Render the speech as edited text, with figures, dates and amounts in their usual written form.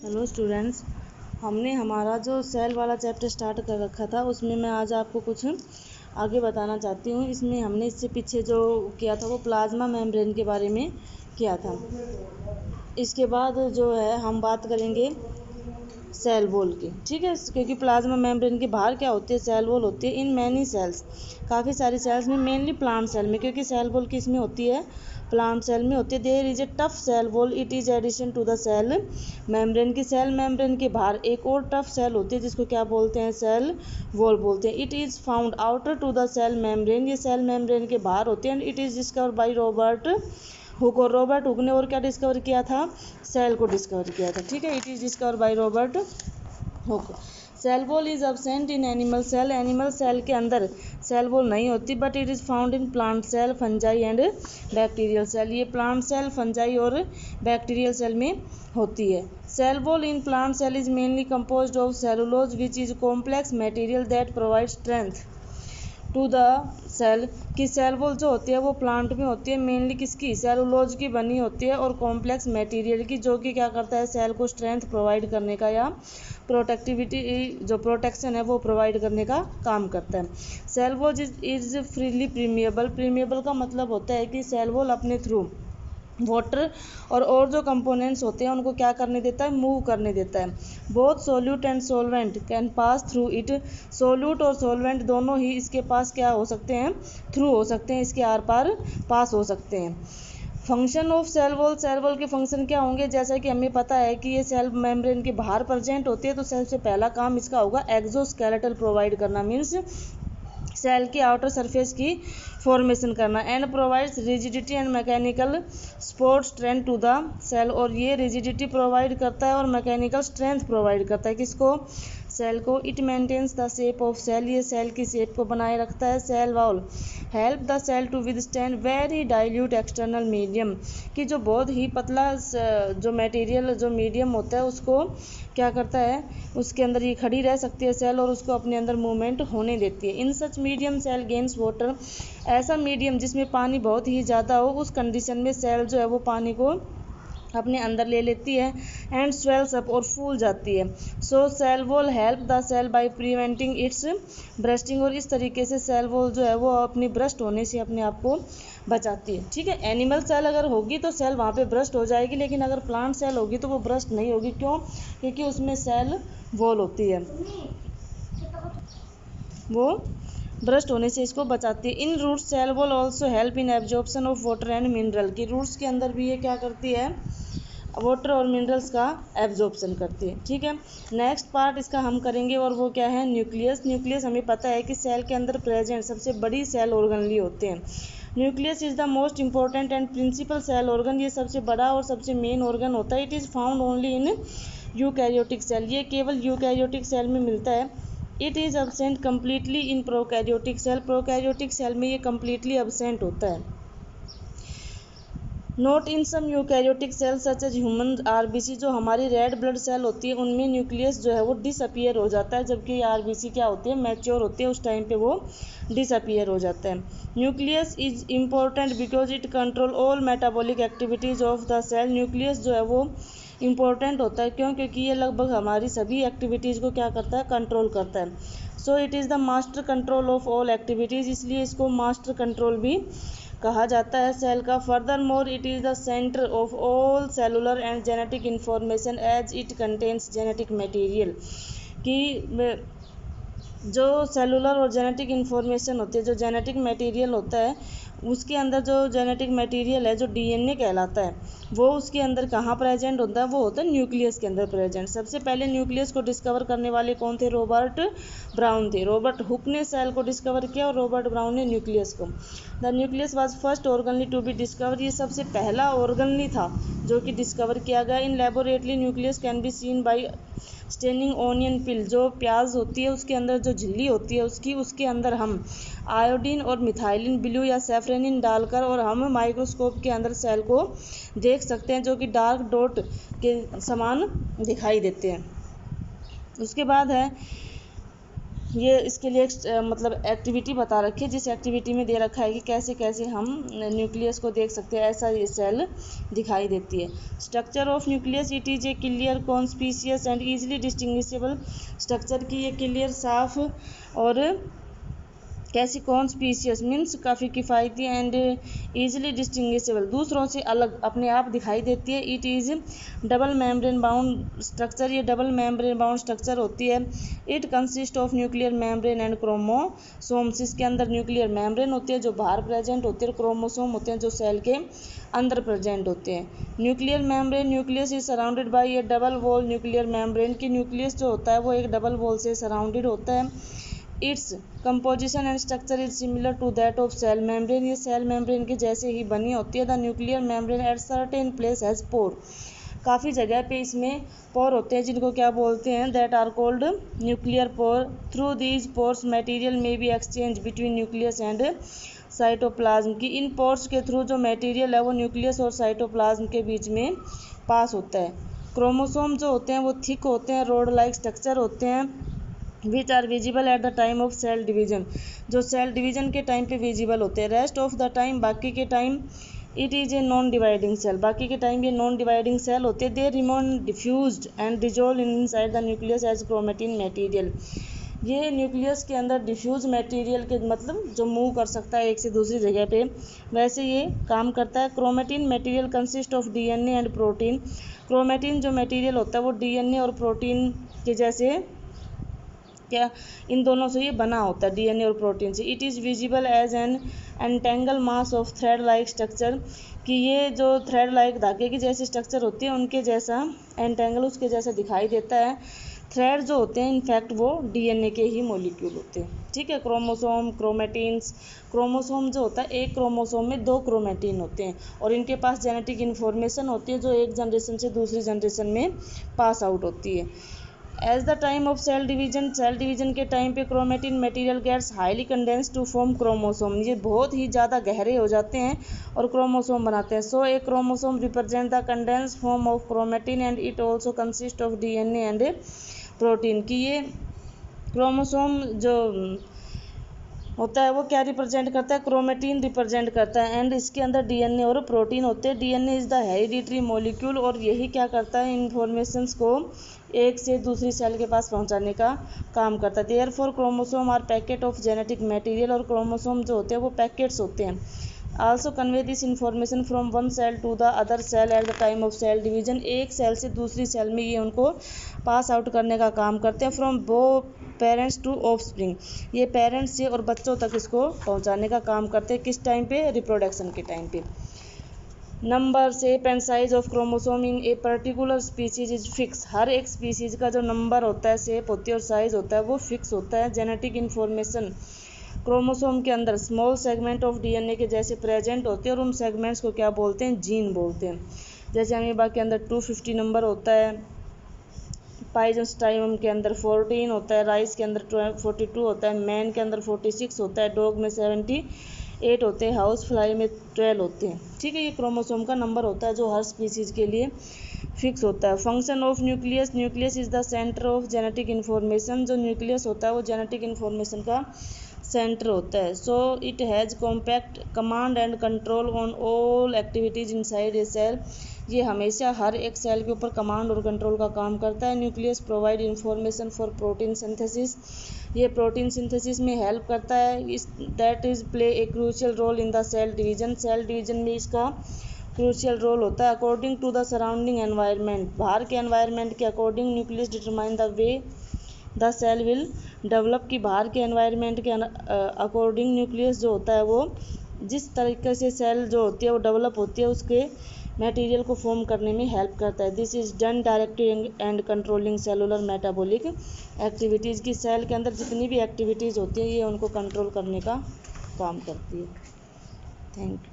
Hello students, हमने हमारा जो सेल वाला चैप्टर स्टार्ट कर रखा था उसमें मैं आज आपको कुछ आगे बताना चाहती हूँ। इसमें हमने इससे पीछे जो किया था वो प्लाज्मा मेम्ब्रेन के बारे में किया था। इसके बाद जो है हम बात करेंगे सेल वॉल की, ठीक है, क्योंकि प्लाज्मा मेम्ब्रेन के बाहर क्या होती है, सेल वॉल होती है इन मैनी सेल्स, काफ़ी सारी सेल्स में, मेनली प्लांट सेल में, क्योंकि सेल वॉल किस में होती है, प्लांट सेल में होती है। There is a tough cell wall, it is addition to the cell membrane की। सेल मेम्ब्रेन के बाहर एक और टफ सेल होती है जिसको क्या बोलते हैं, सेल वॉल बोलते हैं। It is found outer to the cell membrane, ये सेल मेम्ब्रेन के बाहर होती है। And it is discover by Robert Hooke, और रॉबर्ट हुक ने और क्या डिस्कवर किया था, सेल को डिस्कवर किया था, ठीक है। It is discover by Robert Hooke. Cell wall is absent in animal cell, animal cell के अंदर सेल वॉल नहीं होती, but it is found in plant cell, fungi and bacterial cell, ये प्लांट सेल, फंजाई और bacterial cell में होती है। Cell wall in plant cell is mainly composed of cellulose which is complex material that provide strength to the cell, की cell wall जो होती है वो प्लांट में होती है, मेनली किसकी, सेलुलोज की बनी होती है और कॉम्प्लेक्स मटेरियल की, जो कि क्या करता है, सेल को स्ट्रेंथ प्रोवाइड करने का या प्रोटेक्टिविटी, जो प्रोटेक्शन है वो प्रोवाइड करने का काम करता है। सेल वॉल इज फ्रीली प्रीमिएबल, प्रीमिएबल का मतलब होता है कि सेल वॉल अपने थ्रू वाटर और जो कंपोनेंट्स होते हैं उनको क्या करने देता है, मूव करने देता है। Both solute and solvent can pass through it, solute और सोलवेंट दोनों ही इसके पास क्या हो सकते हैं, थ्रू हो सकते हैं, इसके आर पार पास हो सकते हैं। Function of cell wall, cell wall के फंक्शन क्या होंगे, जैसा कि हमें पता है कि ये सेल मेम्ब्रेन के बाहर प्रेजेंट होती है, तो सबसे पहला काम इसका होगा एक्सोस्केलेटल प्रोवाइड करना, मीन्स सेल की आउटर सरफेस की फॉर्मेशन करना। And provides rigidity and mechanical support strength to the cell, और ये रिजिडिटी प्रोवाइड करता है और मैकेनिकल स्ट्रेंथ प्रोवाइड करता है, किसको, सेल को। It maintains the shape of cell, ये सेल की शेप को बनाए रखता है। Cell wall help the cell to withstand very dilute external medium, कि जो बहुत ही पतला जो मटेरियल, जो मीडियम होता है उसको क्या करता है, उसके अंदर ये खड़ी रह सकती है सेल और उसको अपने अंदर मूवमेंट होने देती है। इन सच मीडियम सेल गेन्स वाटर, ऐसा मीडियम जिसमें पानी बहुत ही ज़्यादा हो, उस कंडीशन में सेल जो है वो पानी को अपने अंदर ले लेती है एंड स्वेल्स अप, और फूल जाती है। So cell wall help the cell by preventing its bursting, और इस तरीके से सेल वॉल जो है वो अपनी ब्रस्ट होने से अपने आप को बचाती है, ठीक है। एनिमल सेल अगर होगी तो सेल वहाँ पे ब्रस्ट हो जाएगी, लेकिन अगर प्लांट सेल होगी तो वो ब्रस्ट नहीं होगी, क्यों, क्योंकि उसमें सेल वॉल होती है, वो ब्रस्ट होने से इसको बचाती है। In roots cell wall also help in absorption of water and mineral, की रूट्स के अंदर भी ये क्या करती है, वाटर और मिनरल्स का एब्जॉर्प्शन करती है, ठीक है। नेक्स्ट पार्ट इसका हम करेंगे और वो क्या है, न्यूक्लियस। न्यूक्लियस हमें पता है कि सेल के अंदर प्रेजेंट सबसे बड़ी सेल ऑर्गनली होते हैं। Nucleus is the most important and principal cell organ, ये सबसे बड़ा और सबसे मेन ऑर्गन होता है। It is found only in eukaryotic cell, ये केवल यूकैरियोटिक सेल में मिलता है। It is absent completely in prokaryotic cell, prokaryotic cell में ये कम्प्लीटली अब्सेंट होता है। Note in some eukaryotic cell such as human RBC, जो हमारी रेड ब्लड सेल होती है उनमें न्यूक्लियस जो है वो डिसअपियर हो जाता है, जबकि आरबीसी क्या होती है, मैच्योर होती है, उस टाइम पे वो डिसअपियर हो जाता है। Nucleus is important because it control all metabolic activities of the cell, nucleus जो है वो इम्पोर्टेंट होता है, क्यों, क्योंकि ये लगभग हमारी सभी एक्टिविटीज़ को क्या करता है, कंट्रोल करता है। So it is the master control of all activities, इसलिए इसको मास्टर कंट्रोल भी कहा जाता है सेल का। Furthermore it is the centre of all cellular and genetic information as it contains genetic material, कि जो सेलुलर और जेनेटिक इन्फॉर्मेशन होती है, जो जेनेटिक मटेरियल होता है, उसके अंदर जो जेनेटिक मटेरियल है, जो डीएनए कहलाता है, वो उसके अंदर कहाँ प्रेजेंट होता है, वो होता है न्यूक्लियस के अंदर प्रेजेंट। सबसे पहले न्यूक्लियस को डिस्कवर करने वाले कौन थे, रॉबर्ट ब्राउन थे। रॉबर्ट हुक ने सेल को डिस्कवर किया और रॉबर्ट ब्राउन ने न्यूक्लियस को। The nucleus was first organelle to be discover, ये सबसे पहला ऑर्गनली था जो कि डिस्कवर किया गया। In laboratory nucleus can be seen by staining onion peel, जो प्याज होती है उसके अंदर जो झिल्ली होती है उसके अंदर हम आयोडीन और मिथाइलिन ब्लू या सैफरनिन डालकर और हम माइक्रोस्कोप के अंदर सेल को देख सकते हैं, जो कि डार्क डॉट के समान दिखाई देते हैं। उसके बाद है ये इसके लिए मतलब एक्टिविटी बता रखी है, जिस एक्टिविटी में दे रखा है कि कैसे कैसे हम न्यूक्लियस को देख सकते हैं, ऐसा ये सेल दिखाई देती है। Structure of nucleus, it is A clear conspicuous and easily distinguishable structure की ये क्लियर, साफ और कैसी कॉन्स्पिशियस मीन्स काफ़ी किफ़ायती एंड ईजिली डिस्टिंग्विशेबल दूसरों से अलग अपने आप दिखाई देती है। It is double membrane bound structure, ये डबल मेम्ब्रेन बाउंड स्ट्रक्चर होती है। It consist of nuclear membrane and chromosomes, इसके अंदर न्यूक्लियर मेम्ब्रेन होती है जो बाहर प्रेजेंट होती है, और क्रोमोसोम होते हैं जो सेल के अंदर प्रेजेंट होते हैं। Nuclear membrane, nucleus is surrounded by A double wall nuclear membrane, की न्यूक्लियस जो होता है वो एक डबल वॉल से सराउंडेड होता है। Its composition and structure is similar to that of cell membrane, ये सेल मेम्ब्रेन के जैसे ही बनी होती है। The nuclear membrane at certain place has pore, काफ़ी जगह पे इसमें पोर होते हैं जिनको क्या बोलते हैं, that are called nuclear pore. Through these pores material may be exchange between nucleus and cytoplasm, की इन पोर्स के थ्रू जो मटेरियल है वो न्यूक्लियस और साइटोप्लाज्म के बीच में पास होता है। क्रोमोसोम जो होते हैं वो थिक होते हैं, रोड लाइक स्ट्रक्चर होते हैं, which are visible at the time of cell division, जो सेल डिवीजन के टाइम पे विजिबल होते हैं। रेस्ट ऑफ द टाइम, बाकी के time, it is a non dividing cell, बाकी के टाइम ये नॉन डिवाइडिंग सेल होते हैं। They remain diffused and dissolve inside the nucleus as chromatin material, ये न्यूक्लियस के अंदर डिफ्यूज मटेरियल के मतलब जो मूव कर सकता है एक से दूसरी जगह पे, वैसे ये काम करता है। Chromatin material consist of DNA and protein, chromatin जो मटेरियल होता है वो डीएनए और प्रोटीन के जैसे क्या इन दोनों से ये बना होता है, डीएनए और प्रोटीन से। It is visible as an entangle mass of thread like structure, कि ये जो थ्रेड लाइक धागे की जैसी स्ट्रक्चर होती है उनके जैसा एंटेंगल उसके जैसा दिखाई देता है। थ्रेड जो होते हैं इनफैक्ट वो डीएनए के ही मॉलिक्यूल होते हैं, ठीक है। क्रोमोसोम, क्रोमेटिन्स, क्रोमोसोम जो होता है एक क्रोमोसोम में 2 क्रोमेटिन होते हैं और इनके पास जेनेटिक इन्फॉर्मेशन होती है जो एक जनरेशन से दूसरी जनरेशन में पास आउट होती है। As the time of cell division के टाइम पे chromatin material gets highly condense to form chromosome, ये बहुत ही ज़्यादा गहरे हो जाते हैं और क्रोमोसोम बनाते हैं। So a chromosome represent the condense form of chromatin and it also consist of DNA and protein, की ये क्रोमोसोम जो होता है वो क्या रिप्रेजेंट करता है, क्रोमेटिन रिप्रेजेंट करता है, एंड इसके अंदर डीएनए और प्रोटीन होते हैं। DNA is the hereditary molecule और यही क्या करता है, इन्फॉर्मेशंस को एक से दूसरी सेल के पास पहुंचाने का काम करता है। Therefore chromosome are packet of genetic material, और क्रोमोसोम जो होते हैं वो पैकेट्स होते हैं। Also convey this information from one cell to the other cell at the time of cell division, एक सेल से दूसरी सेल में ये उनको पास आउट करने का काम करते हैं। फ्रॉम बो पेरेंट्स टू ऑफस्प्रिंग, ये पेरेंट्स से और बच्चों तक इसको पहुंचाने का काम करते हैं। किस टाइम पे, रिप्रोडक्शन के टाइम पे। Number, shape and size of chromosome in a particular species is fix, हर एक स्पीसीज का जो नंबर होता है, शेप होती है और साइज होता है वो फिक्स होता है। जेनेटिक इन्फॉर्मेशन क्रोमोसोम के अंदर स्मॉल सेगमेंट ऑफ डीएनए के जैसे प्रेजेंट होते हैं और उन सेगमेंट्स को क्या बोलते हैं, जीन बोलते हैं। जैसे अमीबा के अंदर 250 नंबर होता है, पाइजोस्टाइम के अंदर 14 होता है, राइस के अंदर 42 होता है, मैन के अंदर 46 होता है, डॉग में 78 होते हैं, हाउस फ्लाई में 12 होते हैं, ठीक है। ये क्रोमोसोम का नंबर होता है जो हर स्पीसीज के लिए फिक्स होता है। Function of nucleus, nucleus is the centre of genetic information, जो न्यूक्लियस होता है वो जेनेटिक इन्फॉर्मेशन का सेंटर होता है। So it has compact command and control on all activities inside a cell, ये हमेशा हर एक सेल के ऊपर कमांड और कंट्रोल का काम करता है। Nucleus provide information for protein synthesis, ये प्रोटीन सिंथेसिस में हेल्प करता है। इस that is play a crucial role in the cell division, cell division में इसका क्रूशियल रोल होता है। According to the surrounding environment, बाहर के एनवायरनमेंट के according nucleus determine the way the cell will develop, की बाहर के एनवायरनमेंट के अकॉर्डिंग न्यूक्लियस जो होता है वो जिस तरीके से सेल जो होती है वो डेवलप होती है उसके मटेरियल को फॉर्म करने में हेल्प करता है। This is done directing and controlling cellular metabolic activities, की सेल के अंदर जितनी भी एक्टिविटीज़ होती है ये उनको कंट्रोल करने का काम करती है। Thank you.